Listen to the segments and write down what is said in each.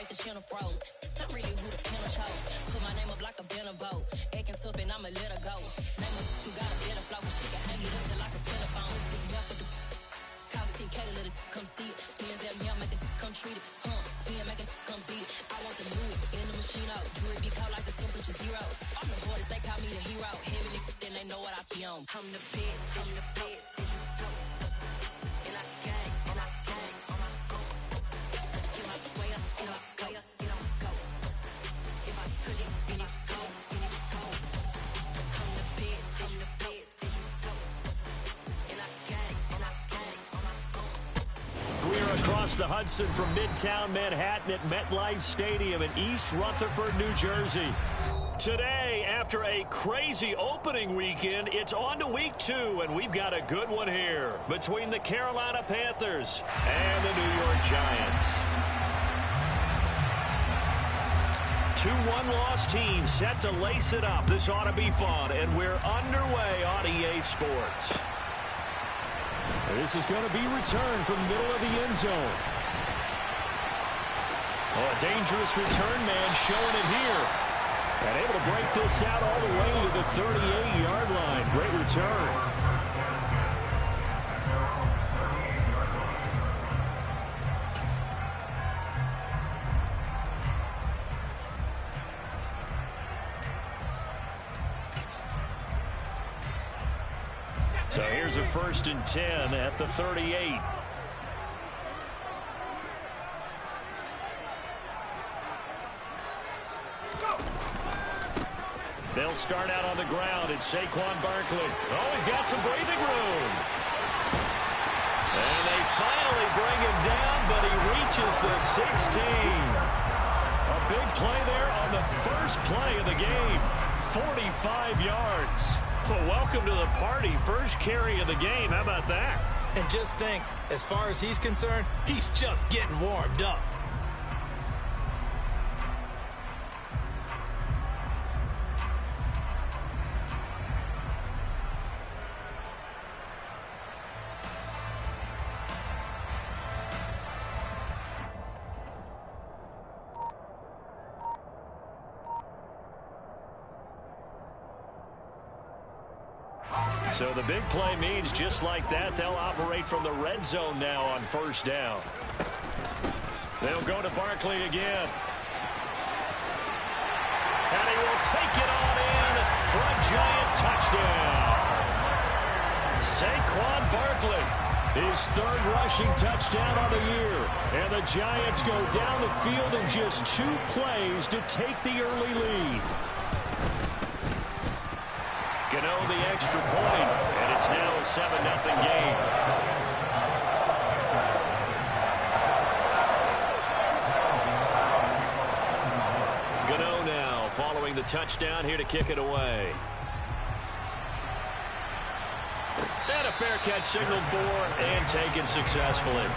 make the channel froze. I'm really who the panel chose. Put my name up like a banner boat. Acting tough and I'ma let her go. Name her who got a better flow, but she can hang it up just like a telephone. Sticking up with the cost 10K to let it come see it. Hands at me, I make it come treat it. Spin, make it come beat it. I want the new in the machine out. Jewelry be caught like the temperature zero. I'm the hardest, they call me the hero. Heavenly, then they know what I be on. I'm the best, I'm the best, and you know. And I got it, and I got it on my own. Get my way up, get on go, get on go. If I touch it, then it's cold, then it's cold. I'm the best, I'm the best, and you know. And I got it, and I got it on my own. We're across the Hudson from Midtown Manhattan at MetLife Stadium in East Rutherford, New Jersey. Today, after a crazy opening weekend, it's on to week 2, and we've got a good one here between the Carolina Panthers and the New York Giants. 2 one-loss teams set to lace it up. This ought to be fun, and we're underway on EA Sports. This is going to be returned from the middle of the end zone. Oh, a dangerous return man showing it here. And able to break this out all the way to the 38-yard line. Great return. So here's a 1st and 10 at the 38. They'll start out on the ground. It's Saquon Barkley. Oh, he's got some breathing room. And they finally bring him down, but he reaches the 16. A big play there on the first play of the game. 45 yards. Well, welcome to the party. First carry of the game. How about that? And just think, as far as he's concerned, he's just getting warmed up. So the big play means just like that, they'll operate from the red zone now on 1st down. They'll go to Barkley again. And he will take it on in for a giant touchdown. Saquon Barkley, his 3rd rushing touchdown on the year. And the Giants go down the field in just 2 plays to take the early lead. Gano the extra point, and it's now a 7-0 game. Gano now following the touchdown here to kick it away. And a fair catch signaled for and taken successfully.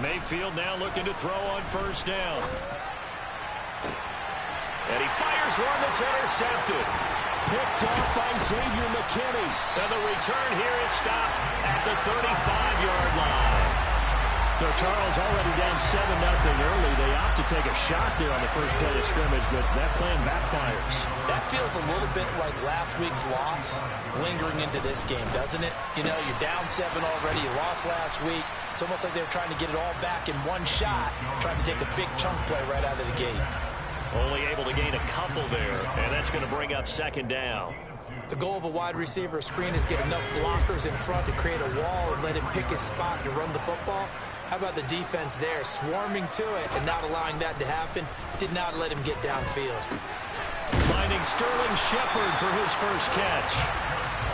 Mayfield now looking to throw on 1st down. And he fires one that's intercepted. Picked off by Xavier McKinney. And the return here is stopped at the 35-yard line. So Charles already down 7-0 early. They opt to take a shot there on the first play of scrimmage, but that plan backfires. That feels a little bit like last week's loss lingering into this game, doesn't it? You know, you're down 7 already. You lost last week. It's almost like they're trying to get it all back in one shot, trying to take a big chunk play right out of the gate. Only able to gain a couple there, and that's going to bring up 2nd down. The goal of a wide receiver screen is get enough blockers in front to create a wall and let him pick his spot to run the football. How about the defense there, swarming to it and not allowing that to happen? Did not let him get downfield. Finding Sterling Shepard for his first catch.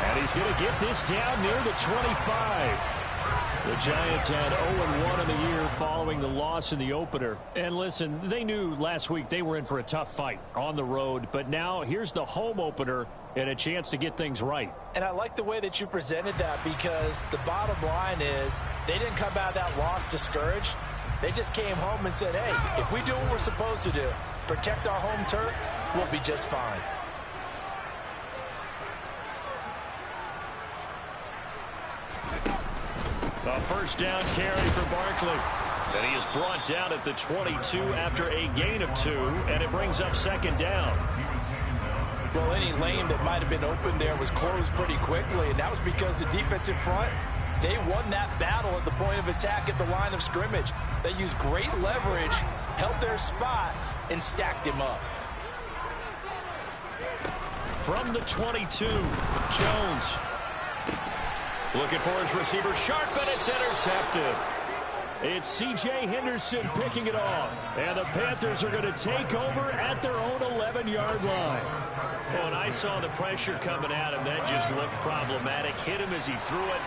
And he's going to get this down near the 25. The Giants had 0-1 in the year following following the loss in the opener. And listen, they knew last week they were in for a tough fight on the road. But now here's the home opener and a chance to get things right. And I like the way that you presented that, because the bottom line is they didn't come out of that loss discouraged. They just came home and said, hey, if we do what we're supposed to do, protect our home turf, we'll be just fine. A first down carry for Barkley. And he is brought down at the 22 after a gain of 2, and it brings up second down. Well, any lane that might have been open there was closed pretty quickly, and that was because the defensive front, they won that battle at the point of attack at the line of scrimmage. They used great leverage, held their spot, and stacked him up. From the 22, Jones. Looking for his receiver, sharp, and it's intercepted. It's C.J. Henderson picking it off. And the Panthers are going to take over at their own 11-yard line. Oh, and I saw the pressure coming at him. That just looked problematic. Hit him as he threw it,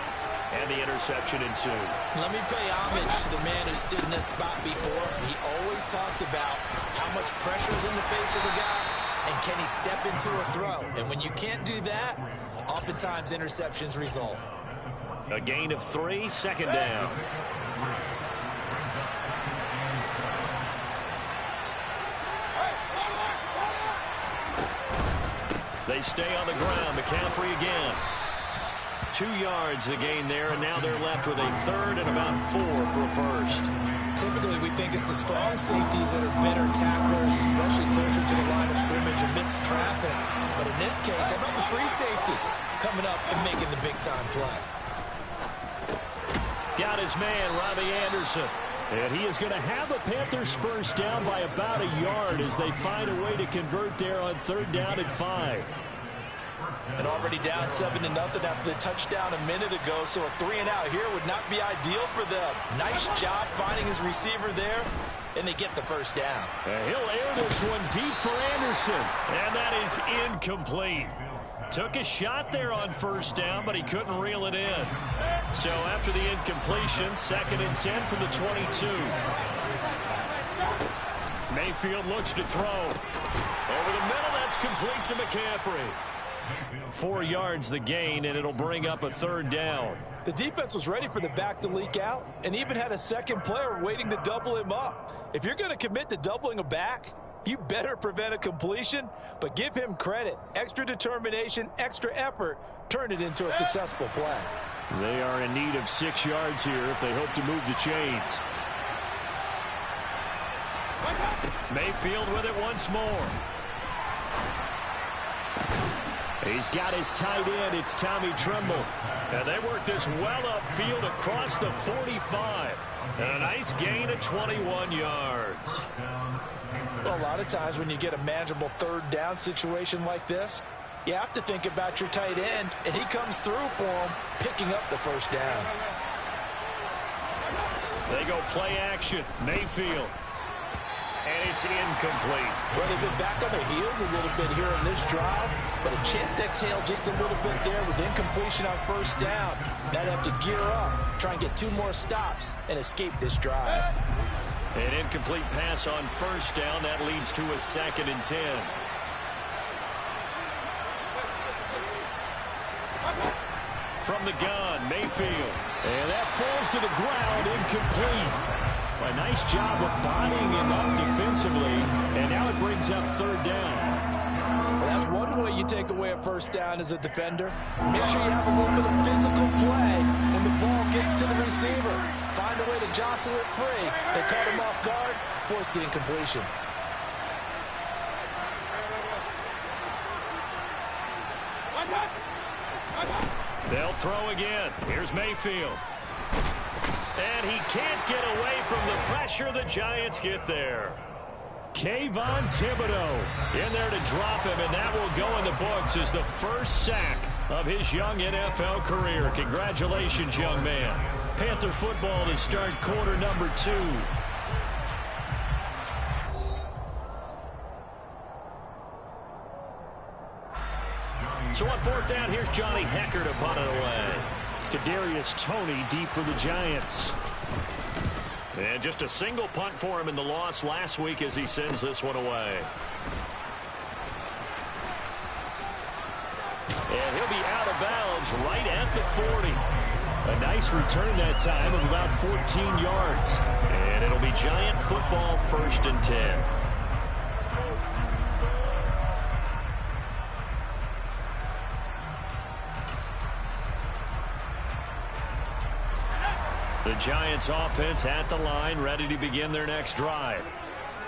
and the interception ensued. Let me pay homage to the man who stood in this spot before. He always talked about how much pressure is in the face of a guy, and can he step into a throw. And when you can't do that, oftentimes interceptions result. A gain of 3, second down. They stay on the ground. McCaffrey again. 2 yards the gain there, and now they're left with a third and about 4 for a first. Typically, we think it's the strong safeties that are better tacklers, especially closer to the line of scrimmage amidst traffic. But in this case, how about the free safety coming up and making the big-time play? Got his man, Robbie Anderson. And he is going to have a Panthers first down by about a yard as they find a way to convert there on third down and 5. And already down 7-0 after the touchdown a minute ago, so a 3-and-out here would not be ideal for them. Nice job finding his receiver there, and they get the first down. And he'll air this one deep for Anderson, and that is incomplete. Took a shot there on first down, but he couldn't reel it in. So after the incompletion, 2nd and 10 from the 22. Mayfield looks to throw. Over the middle, that's complete to McCaffrey. 4 yards the gain, and it'll bring up a third down. The defense was ready for the back to leak out and even had a second player waiting to double him up. If you're going to commit to doubling a back, you better prevent a completion, but give him credit. Extra determination, extra effort, turn it into a successful play. They are in need of 6 yards here if they hope to move the chains. Mayfield with it once more. He's got his tight end. It's Tommy Tremble. And they work this well upfield across the 45. And a nice gain of 21 yards. Well, a lot of times when you get a manageable third down situation like this, you have to think about your tight end, and he comes through for him, picking up the first down. They go play action. Mayfield. And it's incomplete. Well, they've been back on their heels a little bit here in this drive, but a chance to exhale just a little bit there with incompletion on first down. Now they have to gear up, try and get 2 more stops, and escape this drive. An incomplete pass on first down. That leads to a 2nd and 10. From the gun, Mayfield. And that falls to the ground, incomplete. A nice job of bodying him up defensively, and now it brings up third down. Well, that's one way you take away a first down as a defender. Make sure you have a little bit of physical play, and the ball gets to the receiver. Find a way to jostle it free. They caught him off guard, force the incompletion. They'll throw again. Here's Mayfield. And he can't get away from the pressure. The Giants get there. Kayvon Thibodeau in there to drop him, and that will go in the books as the first sack of his young NFL career. Congratulations, young man. Panther football to start quarter number 2. So on fourth down, here's Johnny Hecker to punt it away. Kadarius Toney deep for the Giants. And just a single punt for him in the loss last week as he sends this one away. And he'll be out of bounds right at the 40. A nice return that time of about 14 yards. And it'll be Giant football, 1st and 10. The Giants offense at the line, ready to begin their next drive.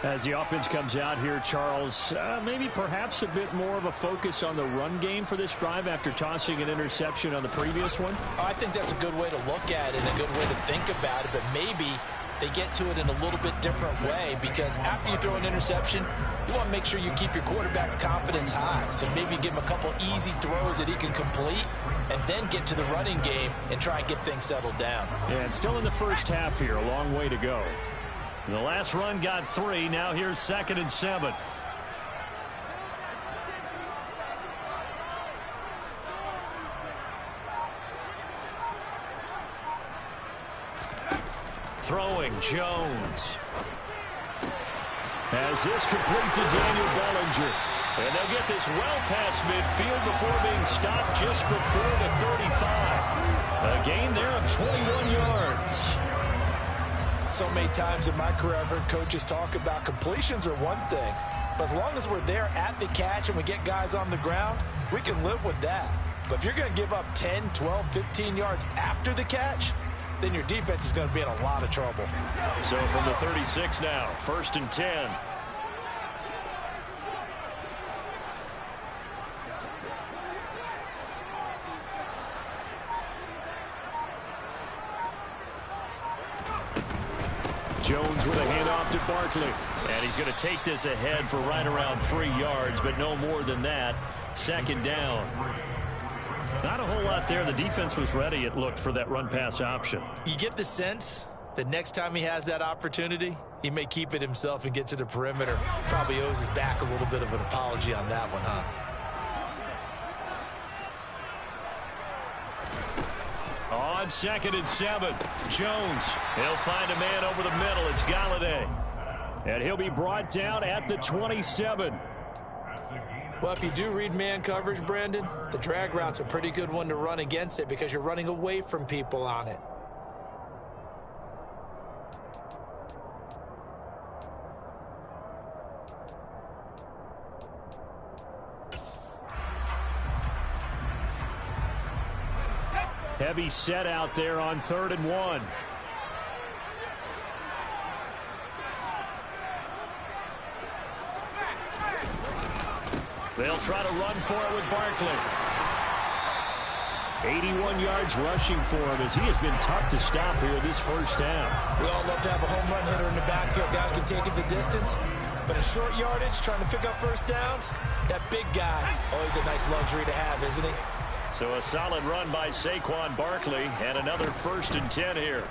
As the offense comes out here, Charles, maybe perhaps a bit more of a focus on the run game for this drive after tossing an interception on the previous one? I think that's a good way to look at it and a good way to think about it, but maybe they get to it in a little bit different way, because after you throw an interception, you want to make sure you keep your quarterback's confidence high. So maybe give him a couple easy throws that he can complete and then get to the running game and try and get things settled down. Yeah, and still in the first half here, a long way to go. The last run got 3. Now here's 2nd and 7. Throwing, Jones. As this complete to Daniel Bellinger. And they'll get this well past midfield before being stopped just before the 35. A gain there of 21 yards. So many times in my career I've heard coaches talk about completions are one thing, but as long as we're there at the catch and we get guys on the ground, we can live with that. But if you're going to give up 10, 12, 15 yards after the catch, then your defense is going to be in a lot of trouble. So from the 36 now, 1st and 10. Jones with a handoff to Barkley. And he's going to take this ahead for right around 3 yards, but no more than that. 2nd down. Not a whole lot there. The defense was ready, it looked, for that run-pass option. You get the sense that next time he has that opportunity, he may keep it himself and get to the perimeter. Probably owes his back a little bit of an apology on that one, huh? On 2nd and 7, Jones. He'll find a man over the middle. It's Galladay. And he'll be brought down at the 27. Well, if you do read man coverage, Brandon, the drag route's a pretty good one to run against it because you're running away from people on it. Heavy set out there on 3rd and 1. They'll try to run for it with Barkley. 81 yards rushing for him as he has been tough to stop here this first half. We all love to have a home run hitter in the backfield. Guy can take it the distance. But in short yardage, trying to pick up first downs, that big guy, always a nice luxury to have, isn't he? So a solid run by Saquon Barkley and another 1st and 10 here.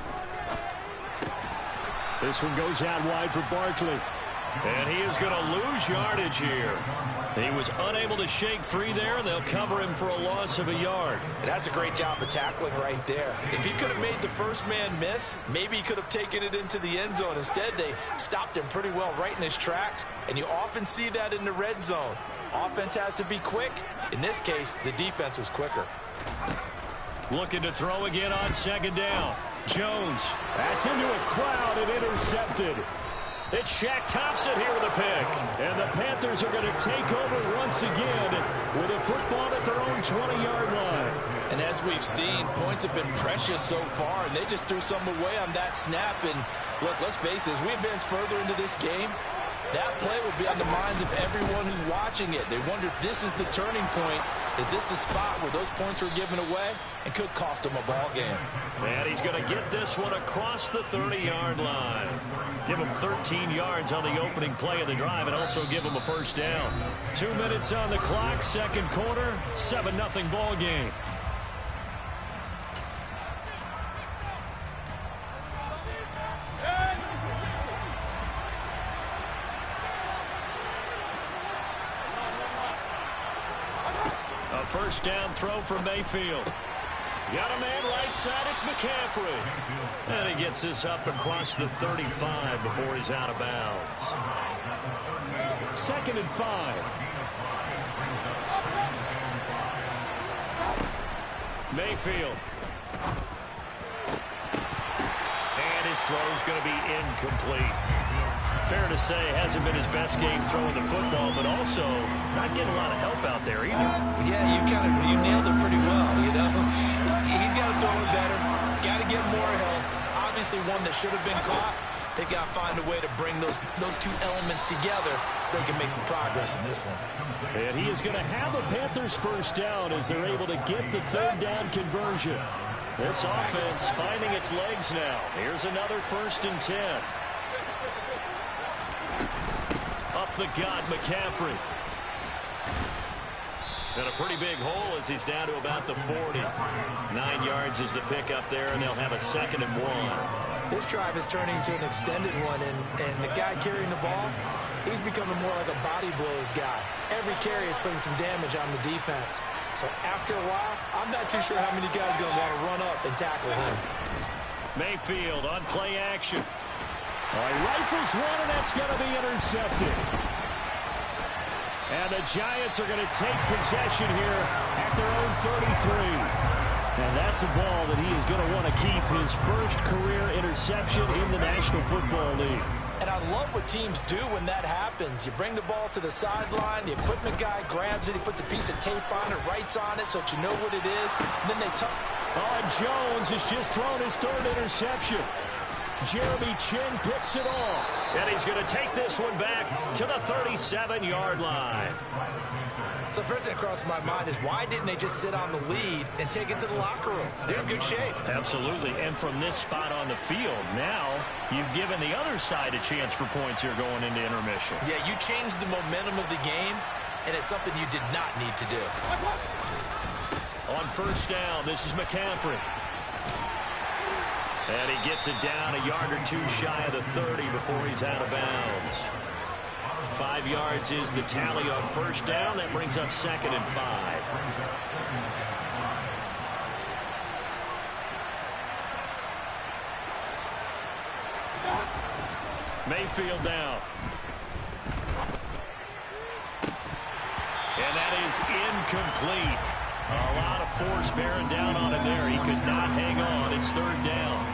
This one goes out wide for Barkley. And he is going to lose yardage here. He was unable to shake free there. They'll cover him for a loss of a yard. And that's a great job of tackling right there. If he could have made the first man miss, maybe he could have taken it into the end zone. Instead, they stopped him pretty well right in his tracks. And you often see that in the red zone. Offense has to be quick. In this case, the defense was quicker. Looking to throw again on 2nd down. Jones. That's into a crowd and intercepted. It's Shaq Thompson here with a pick. And the Panthers are going to take over once again with a football at their own 20-yard line. And as we've seen, points have been precious so far, and they just threw some away on that snap. And look, let's face it, as we advance further into this game, that play will be on the minds of everyone who's watching it. They wonder if this is the turning point. Is this the spot where those points were given away and could cost them a ball game? And he's going to get this one across the 30-yard line. Give him 13 yards on the opening play of the drive and also give him a first down. 2 minutes on the clock, 2nd quarter, 7-0 ball game. A first down throw for Mayfield. Got a man right side. It's McCaffrey. And he gets this up across the 35 before he's out of bounds. 2nd and 5. Mayfield. And his throw's going to be incomplete. Fair to say, hasn't been his best game throwing the football, but also not getting a lot of help out there either. Yeah, you nailed it pretty well, you know. He's got to throw it better. Got to get more help. Obviously one that should have been caught. They've got to find a way to bring those two elements together so they can make some progress in this one. And he is going to have a Panthers first down as they're able to get the 3rd down conversion. This offense finding its legs now. Here's another 1st and 10. Up the gut, McCaffrey. And a pretty big hole as he's down to about the 40. 9 yards is the pickup there, and they'll have a 2nd and 1. This drive is turning into an extended one, and the guy carrying the ball, he's becoming more like a body blows guy. Every carry is putting some damage on the defense. So after a while, I'm not too sure how many guys are going to want to run up and tackle him. Mayfield on play action. All right, rifles one, and that's going to be intercepted. And the Giants are going to take possession here at their own 33. And that's a ball that he is going to want to keep, his first career interception in the National Football League. And I love what teams do when that happens. You bring the ball to the sideline, the equipment guy grabs it, he puts a piece of tape on it, writes on it so that you know what it is, and then they tuck. Oh, Jones has just thrown his 3rd interception. Jeremy Chin picks it off. And he's going to take this one back to the 37-yard line. So first thing that crosses my mind is why didn't they just sit on the lead and take it to the locker room? They're in good shape. Absolutely. And from this spot on the field, now you've given the other side a chance for points here going into intermission. Yeah, you changed the momentum of the game, and it's something you did not need to do. On 1st down, this is McCaffrey. And he gets it down a yard or 2 shy of the 30 before he's out of bounds. 5 yards is the tally on 1st down. That brings up 2nd and 5. Mayfield down. And that is incomplete. A lot of force bearing down on him there. He could not hang on. It's 3rd down.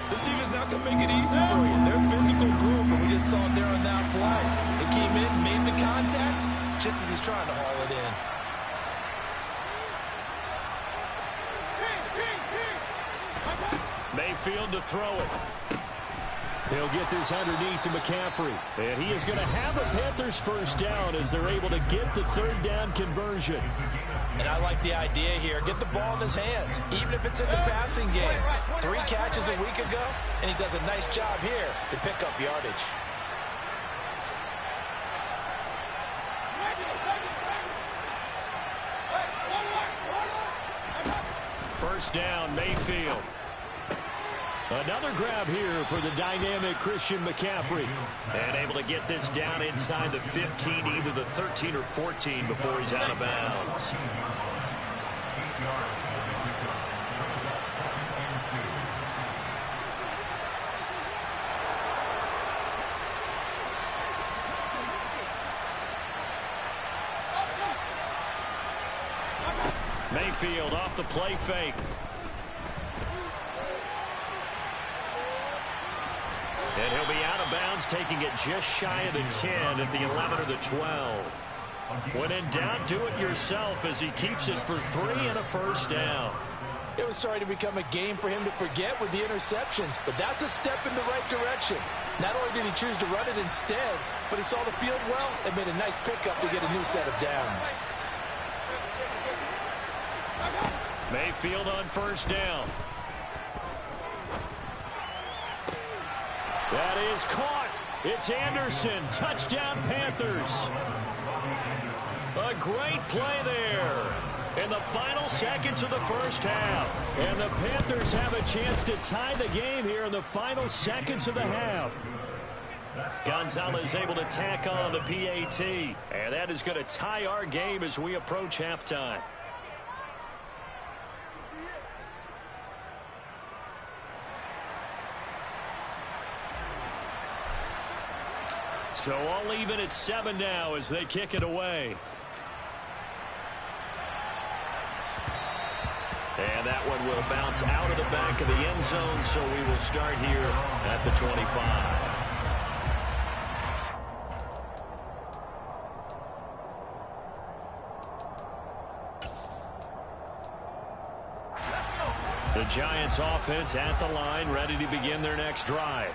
This team is not going to make it easy for you. They're a physical group, and we just saw it there on that play. They came in, made the contact, just as he's trying to haul it in. Mayfield to throw it. He'll get this underneath to McCaffrey. And he is going to have a Panthers first down as they're able to get the 3rd down conversion. And I like the idea here. Get the ball in his hands, even if it's in the passing game. 3 catches a week ago, and he does a nice job here to pick up yardage. First down, Mayfield. Another grab here for the dynamic Christian McCaffrey. And able to get this down inside the 15, either the 13 or 14 before he's out of bounds. Mayfield off the play fake. And he'll be out of bounds, taking it just shy of the 10 at the 11 or the 12. When in doubt, do it yourself as he keeps it for 3 and a first down. It was starting to become a game for him to forget with the interceptions, but that's a step in the right direction. Not only did he choose to run it instead, but he saw the field well and made a nice pickup to get a new set of downs. Mayfield on first down. That is caught. It's Anderson. Touchdown, Panthers. A great play there in the final seconds of the first half. And the Panthers have a chance to tie the game here in the final seconds of the half. Gonzalez able to tack on the PAT. And that is going to tie our game as we approach halftime. So all even at 7 now as they kick it away. And that one will bounce out of the back of the end zone, so we will start here at the 25. The Giants offense at the line, ready to begin their next drive.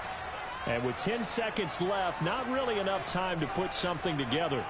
And with 10 seconds left, not really enough time to put something together.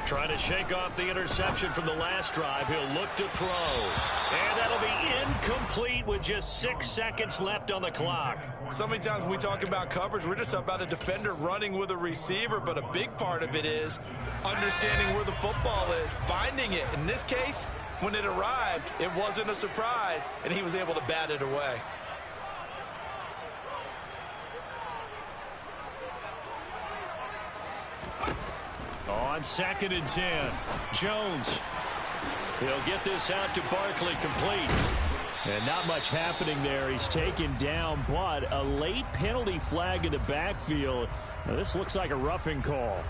Trying to shake off the interception from the last drive. He'll look to throw. And that'll be incomplete with just 6 seconds left on the clock. So many times when we talk about coverage, we're just about a defender running with a receiver, but a big part of it is understanding where the football is, finding it. In this case, when it arrived, it wasn't a surprise, and he was able to bat it away. On 2nd and 10, Jones. He'll get this out to Barkley, complete. And not much happening there. He's taken down, but a late penalty flag in the backfield. Now, this looks like a roughing call.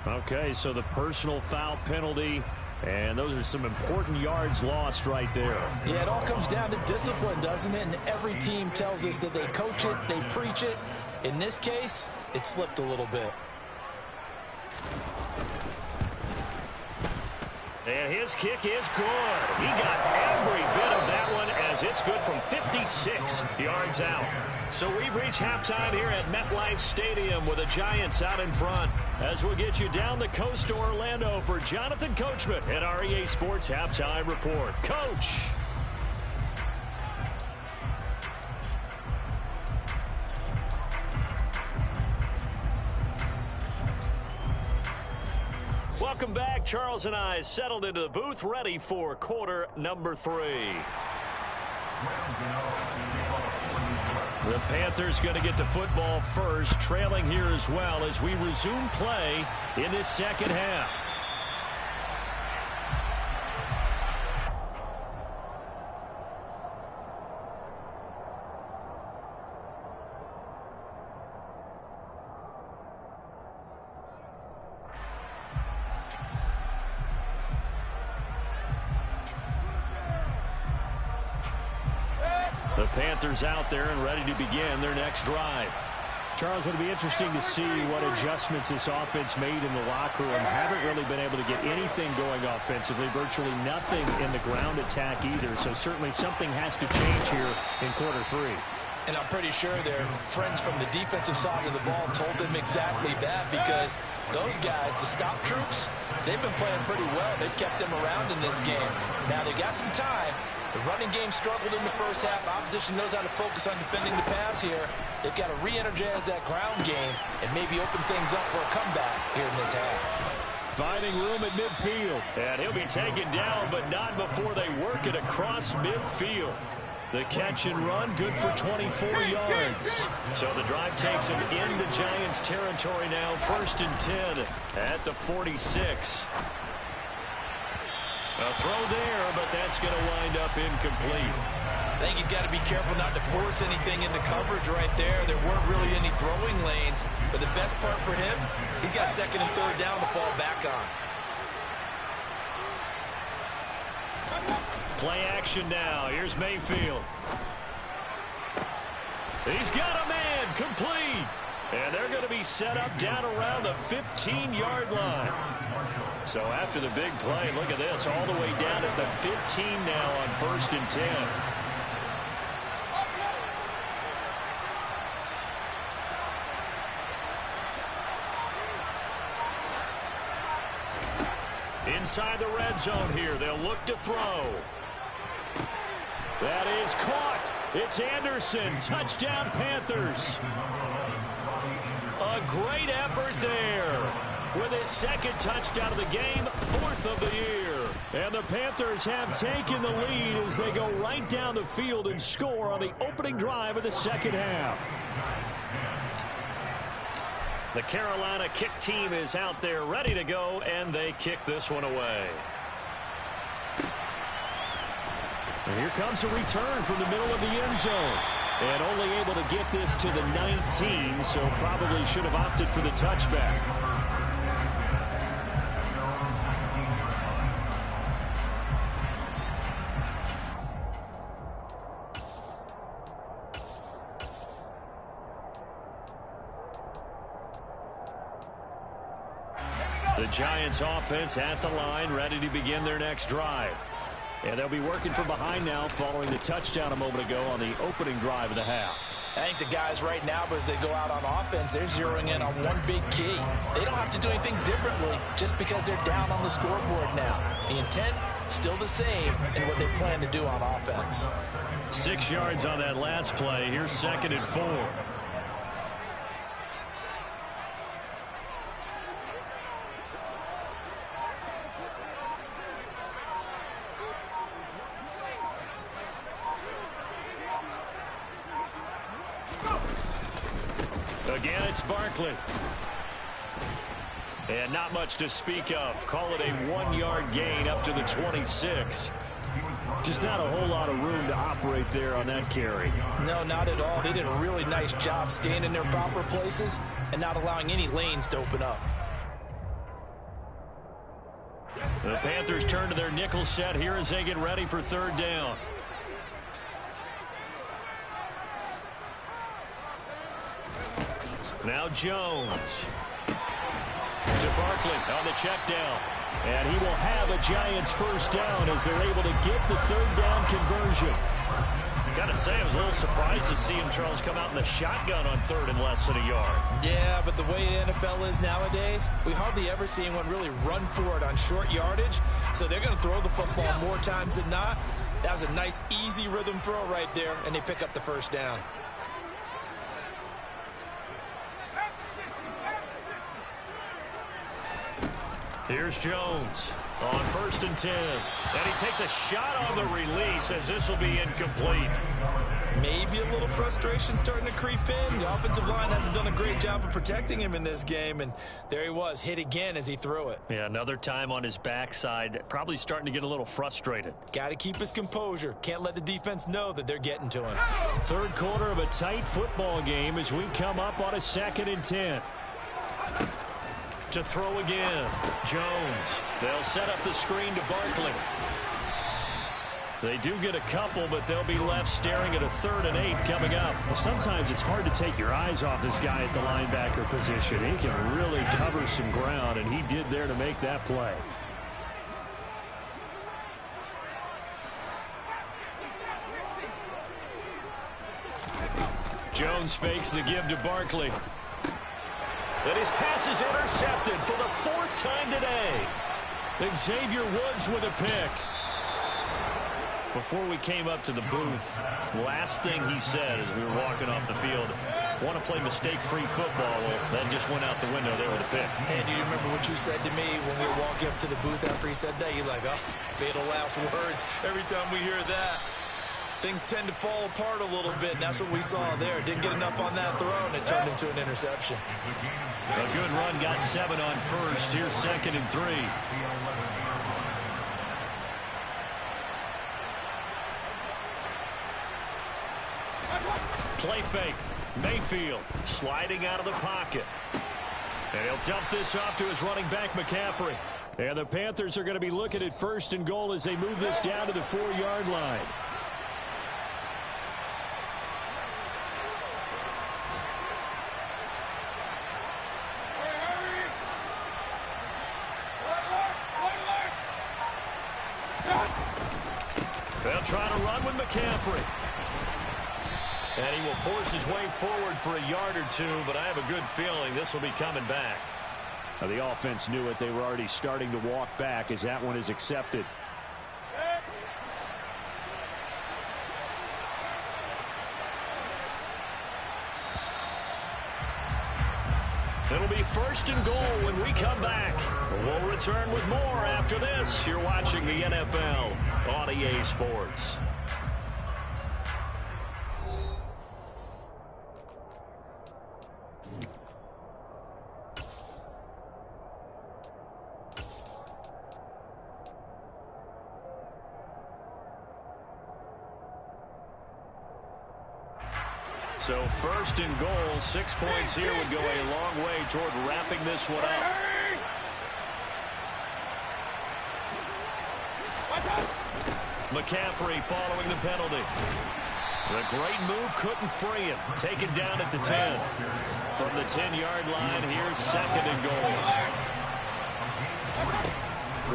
Okay, so the personal foul penalty, and those are some important yards lost right there. Yeah, it all comes down to discipline, doesn't it? And every team tells us that they coach it, they preach it. In this case, it slipped a little bit. And his kick is good. He got every bit of that one as it's good from 56 yards out. So we've reached halftime here at MetLife Stadium with the Giants out in front. As we'll get you down the coast to Orlando for Jonathan Coachman at our EA Sports Halftime Report. Coach. Welcome back. Charles and I settled into the booth, ready for quarter number 3. The Panthers going to get the football first, trailing here as well as we resume play in this second half. The Panthers out there and ready to begin their next drive. Charles, it'll be interesting to see what adjustments this offense made in the locker room. Haven't really been able to get anything going offensively, virtually nothing in the ground attack either. So certainly something has to change here in quarter 3. And I'm pretty sure their friends from the defensive side of the ball told them exactly that, because those guys, the stop troops, they've been playing pretty well. They've kept them around in this game. Now they got some time. The running game struggled in the first half. Opposition knows how to focus on defending the pass here. They've got to re-energize that ground game and maybe open things up for a comeback here in this half. Finding room at midfield. And he'll be taken down, but not before they work it across midfield. The catch and run, good for 24 yards. So the drive takes him into Giants territory now. 1st and 10 at the 46. A throw there, but that's going to wind up incomplete. I think he's got to be careful not to force anything into coverage right there. There weren't really any throwing lanes, but the best part for him, he's got 2nd and 3rd down to fall back on. Play action now. Here's Mayfield. He's got a man, complete. And they're going to be set up down around the 15-yard line. So after the big play, look at this, all the way down at the 15 now on 1st and 10. Inside the red zone here, they'll look to throw. That is caught. It's Anderson. Touchdown, Panthers. A great effort there with his 2nd touchdown of the game, 4th of the year. And the Panthers have taken the lead as they go right down the field and score on the opening drive of the second half. The Carolina kick team is out there ready to go, and they kick this one away. And here comes a return from the middle of the end zone. And only able to get this to the 19, so probably should have opted for the touchback. The Giants offense at the line, ready to begin their next drive. And they'll be working from behind now following the touchdown a moment ago on the opening drive of the half. I think the guys right now, as they go out on offense, they're zeroing in on one big key. They don't have to do anything differently just because they're down on the scoreboard now. The intent, still the same in what they plan to do on offense. 6 yards on that last play. Here's 2nd and 4. Again, it's Barkley. And not much to speak of. Call it a 1-yard gain up to the 26. Just not a whole lot of room to operate there on that carry. No, not at all. They did a really nice job staying in their proper places and not allowing any lanes to open up. The Panthers turn to their nickel set here as they get ready for 3rd down. Now Jones to Barkley on the check down. And he will have a Giants 1st down as they're able to get the 3rd down conversion. Got to say, I was a little surprised to see him, Charles, come out in the shotgun on 3rd and less than a yard. Yeah, but the way the NFL is nowadays, we hardly ever see anyone really run for it on short yardage. So they're going to throw the football more times than not. That was a nice, easy rhythm throw right there, and they pick up the 1st down. Here's Jones on 1st and 10. And he takes a shot on the release as this will be incomplete. Maybe a little frustration starting to creep in. The offensive line hasn't done a great job of protecting him in this game, and there he was, hit again as he threw it. Yeah, another time on his backside, probably starting to get a little frustrated. Got to keep his composure. Can't let the defense know that they're getting to him. 3rd quarter of a tight football game as we come up on a 2nd and 10. To throw again, Jones. They'll set up the screen to Barkley. They do get a couple, but they'll be left staring at a 3rd and 8 coming up. Well, sometimes it's hard to take your eyes off this guy at the linebacker position. He can really cover some ground, and he did there to make that play. Jones fakes the give to Barkley. And his pass is intercepted for the 4th time today. And Xavier Woods with a pick. Before we came up to the booth, last thing he said as we were walking off the field, want to play mistake-free football. Well, that just went out the window there with a pick. And do you remember what you said to me when we were walking up to the booth after he said that? You're like, oh, fatal last words. Every time we hear that, things tend to fall apart a little bit, and that's what we saw there. Didn't get enough on that throw, and it turned into an interception. A good run, got 7 on 1st. Here's 2nd and 3. Play fake. Mayfield sliding out of the pocket. And he'll dump this off to his running back, McCaffrey. And the Panthers are going to be looking at 1st and goal as they move this down to the 4-yard line. They'll try to run with McCaffrey. And he will force his way forward for a yard or 2, but I have a good feeling this will be coming back. Now, the offense knew it. They were already starting to walk back as that one is accepted. It'll be 1st and goal when we come back. We'll return with more after this. You're watching the NFL on EA Sports. So 1st and goal, 6 points here would go a long way toward wrapping this one up. McCaffrey following the penalty. The great move couldn't free him. Taken down at the 10. From the 10-yard line, here's 2nd and goal.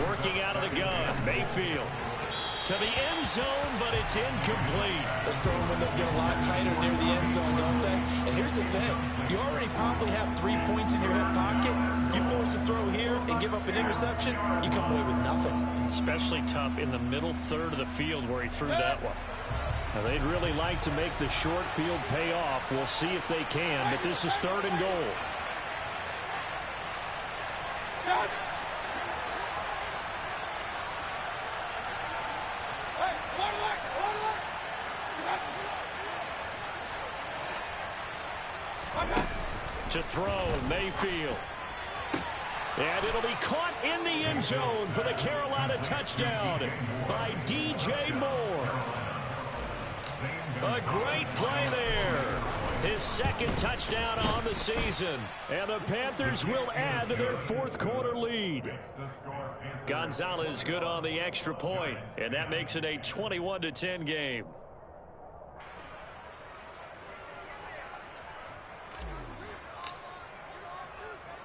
Working out of the gun, Mayfield. To the end zone, but it's incomplete. Those throwing windows get a lot tighter near the end zone, don't they? And here's the thing. You already probably have 3 points in your hip pocket. You force a throw here and give up an interception, you come away with nothing. Especially tough in the middle third of the field where he threw that one. Now, they'd really like to make the short field pay off. We'll see if they can, but this is 3rd and goal. To throw, Mayfield. And it'll be caught in the end zone for the Carolina touchdown by DJ Moore. A great play there. His 2nd touchdown on the season. And the Panthers will add to their 4th quarter lead. Gonzalez good on the extra point, and that makes it a 21-10 game.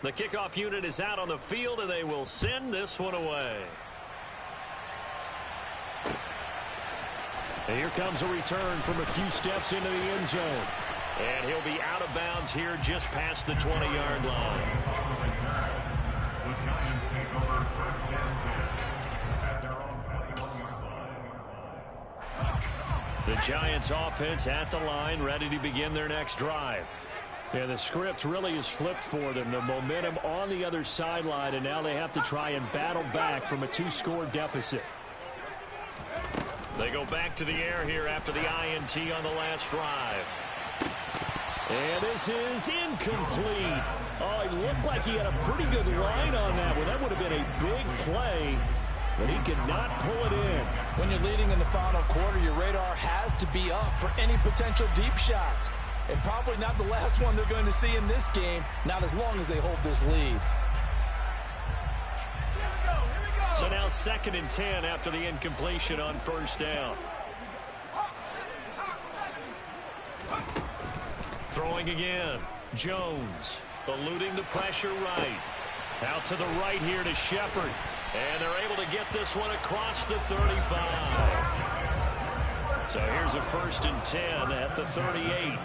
The kickoff unit is out on the field, and they will send this one away. And here comes a return from a few steps into the end zone. And he'll be out of bounds here just past the 20-yard line. The Giants offense at the line, ready to begin their next drive. Yeah, the script really is flipped for them. The momentum on the other sideline, and now they have to try and battle back from a 2-score deficit. They go back to the air here after the INT on the last drive. And this is incomplete. Oh, it looked like he had a pretty good line on that one. That would have been a big play, but he could not pull it in. When you're leading in the final quarter, your radar has to be up for any potential deep shots. And probably not the last one they're going to see in this game, not as long as they hold this lead. So now 2nd and 10 after the incompletion on 1st down. Throwing again. Jones eluding the pressure right. Out to the right here to Shepard. And they're able to get this one across the 35. So here's a 1st and 10 at the 38.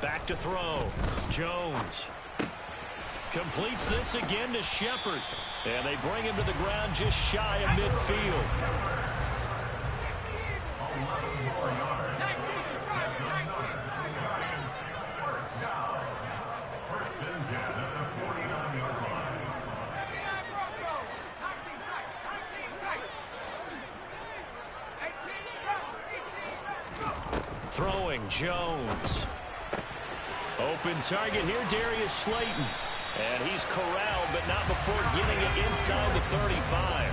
Back to throw. Jones completes this again to Shepard. And they bring him to the ground just shy of midfield. Throwing Jones. Open target here, Darius Slayton. And he's corralled, but not before getting it inside the 35.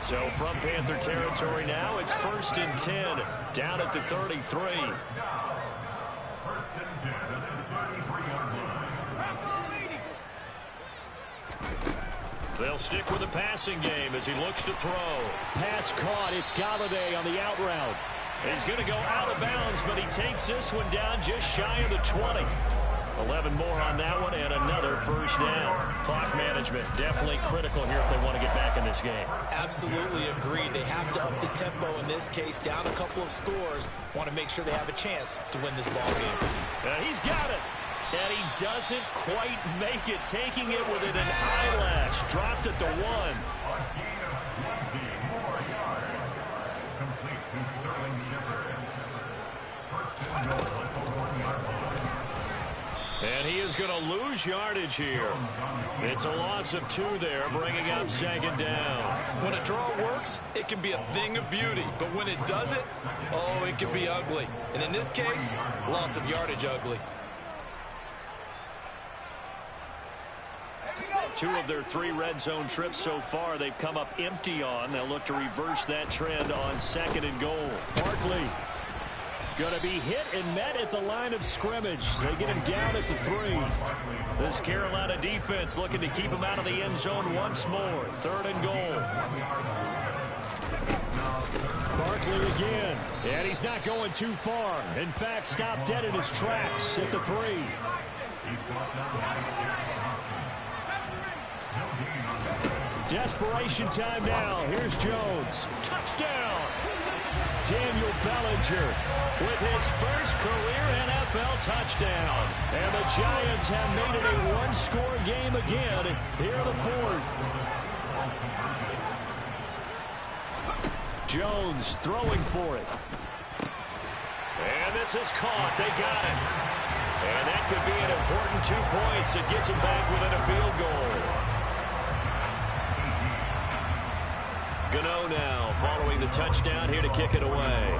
So from Panther territory now, it's 1st and 10 down at the 33. They'll stick with the passing game as he looks to throw. Pass caught. It's Galladay on the out route. He's going to go out of bounds, but he takes this one down just shy of the 20. 11 more on that one and another 1st down. Clock management definitely critical here if they want to get back in this game. Absolutely agreed. They have to up the tempo in this case, down a couple of scores. Want to make sure they have a chance to win this ball game. He's got it. And he doesn't quite make it, taking it within an eyelash. Dropped at the 1. And he is going to lose yardage here. It's a loss of 2 there, bringing up 2nd down. When a draw works, it can be a thing of beauty. But when it doesn't, oh, it can be ugly. And in this case, loss of yardage ugly. 2 of their 3 red zone trips so far, they've come up empty on. They'll look to reverse that trend on 2nd and goal. Barkley going to be hit and met at the line of scrimmage. They get him down at the 3. This Carolina defense looking to keep him out of the end zone once more. 3rd and goal. Barkley again. And he's not going too far. In fact, stopped dead in his tracks at the 3. Desperation time now. Here's Jones. Touchdown! Daniel Bellinger with his first career NFL touchdown. And the Giants have made it a one-score game again here in the 4th. Jones throwing for it. And this is caught. They got it. And that could be an important 2 points that gets them back within a field goal. Gano now following the touchdown here to kick it away.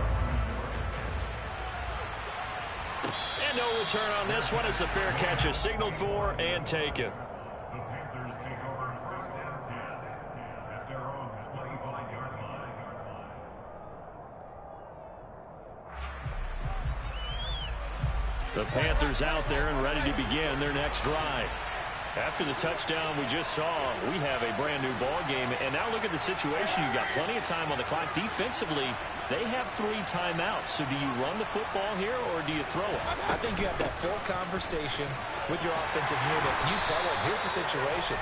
And no return on this one as the fair catch is signaled for and taken. The Panthers out there and ready to begin their next drive. After the touchdown we just saw, we have a brand new ball game. And now look at the situation. You've got plenty of time on the clock. Defensively, they have 3 timeouts. So do you run the football here or do you throw it? I think you have that full conversation with your offensive unit. And you tell them, here's the situation.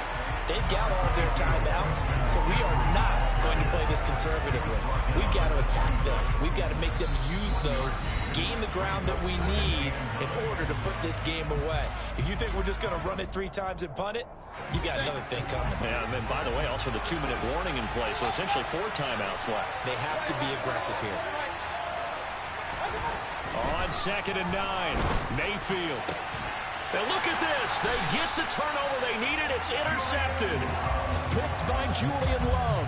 They've got all their timeouts, so we are not going to play this conservatively. We've got to attack them. We've got to make them use those, gain the ground that we need in order to put this game away. If you think we're just going to run it 3 times and punt it, you got another thing coming. Yeah, and by the way, also the 2-minute warning in play, so essentially 4 timeouts left. They have to be aggressive here. On 2nd and 9, Mayfield. And look at this. They get the turnover they needed. It's intercepted. Picked by Julian Love.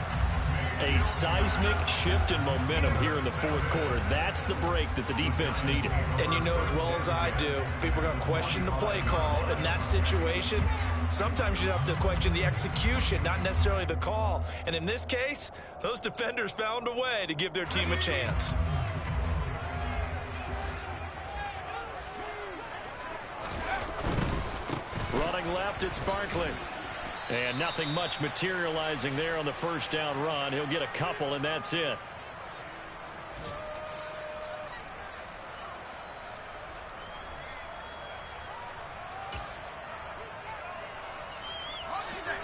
A seismic shift in momentum here in the 4th quarter. That's the break that the defense needed. And you know as well as I do, people are going to question the play call in that situation. Sometimes you have to question the execution, not necessarily the call. And in this case, those defenders found a way to give their team a chance. Running left, it's Barkley. And nothing much materializing there on the 1st down run. He'll get a couple, and that's it.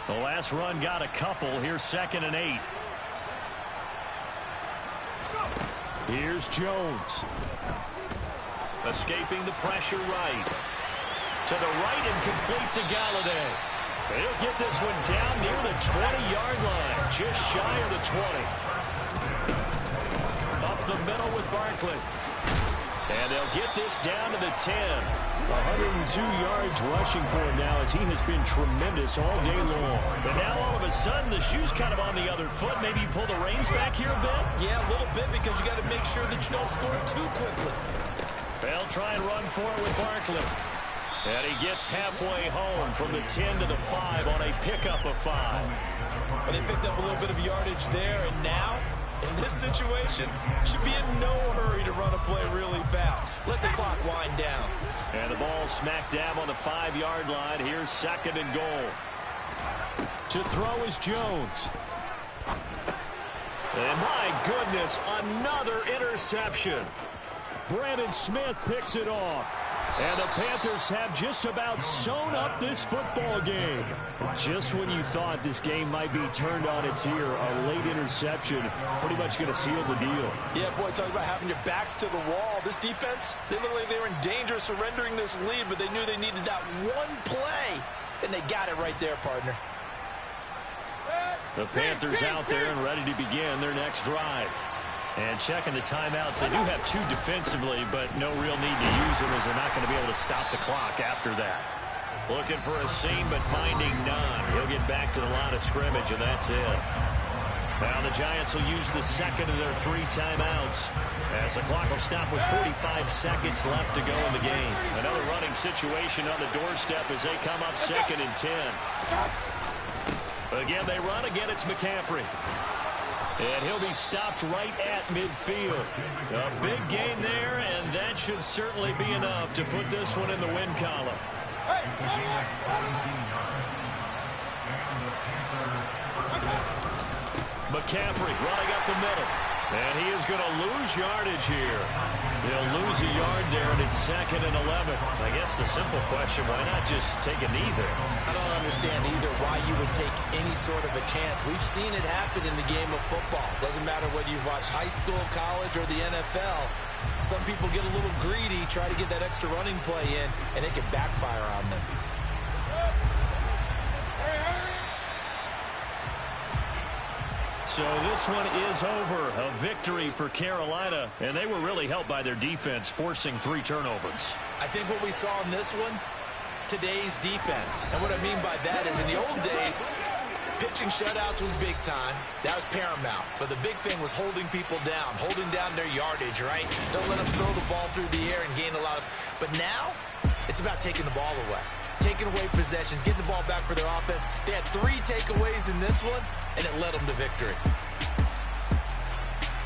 The last run got a couple. Here's 2nd and 8. Here's Jones. Escaping the pressure right. To the right and complete to Galladay. He'll get this one down near the 20-yard line. Just shy of the 20. Up the middle with Barkley. And they'll get this down to the 10. 102 yards rushing for him now as he has been tremendous all day long. And now all of a sudden the shoe's kind of on the other foot. Maybe you pull the reins back here a bit? Yeah, a little bit because you got to make sure that you don't score too quickly. They'll try and run for it with Barkley. And he gets halfway home from the 10 to the 5 on a pickup of 5. But they picked up a little bit of yardage there, and now, in this situation, should be in no hurry to run a play really fast. Let the clock wind down. And the ball smack dab on the 5-yard line. Here's 2nd and goal. To throw is Jones. And my goodness, another interception. Brandon Smith picks it off. And the Panthers have just about sewn up this football game. Just when you thought this game might be turned on its ear, a late interception pretty much going to seal the deal. Yeah, boy, talk about having your backs to the wall. This defense, they look like they were in danger of surrendering this lead, but they knew they needed that one play, and they got it right there, partner. The Panthers out there and ready to begin their next drive. And checking the timeouts, they do have 2 defensively, but no real need to use them as they're not going to be able to stop the clock after that. Looking for a seam, but finding none. He'll get back to the line of scrimmage, and that's it. Now the Giants will use the second of their 3 timeouts as the clock will stop with 45 seconds left to go in the game. Another running situation on the doorstep as they come up 2nd and 10. Again, they run. Again, it's McCaffrey. And he'll be stopped right at midfield. A big gain there, and that should certainly be enough to put this one in the win column. McCaffrey running up the middle. And he is going to lose yardage here. He'll lose a yard there, and it's 2nd and 11. I guess the simple question, why not just take a knee there? I don't understand either why you would take any sort of a chance. We've seen it happen in the game of football. Doesn't matter whether you've watched high school, college, or the NFL. Some people get a little greedy, try to get that extra running play in, and it can backfire on them. So this one is over. A victory for Carolina, and they were really helped by their defense, forcing 3 turnovers. I think what we saw in this one, today's defense. And what I mean by that is in the old days, pitching shutouts was big time. That was paramount. But the big thing was holding people down, holding down their yardage, right? Don't let them throw the ball through the air and gain a lot of... But now, it's about taking the ball away. Taking away possessions, getting the ball back for their offense. They had 3 takeaways in this one, and it led them to victory.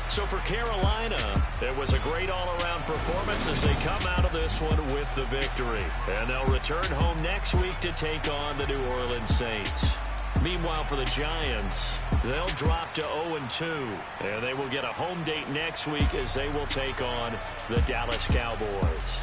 So for Carolina, it was a great all-around performance as they come out of this one with the victory. And they'll return home next week to take on the New Orleans Saints. Meanwhile, for the Giants, they'll drop to 0-2, and they will get a home date next week as they will take on the Dallas Cowboys.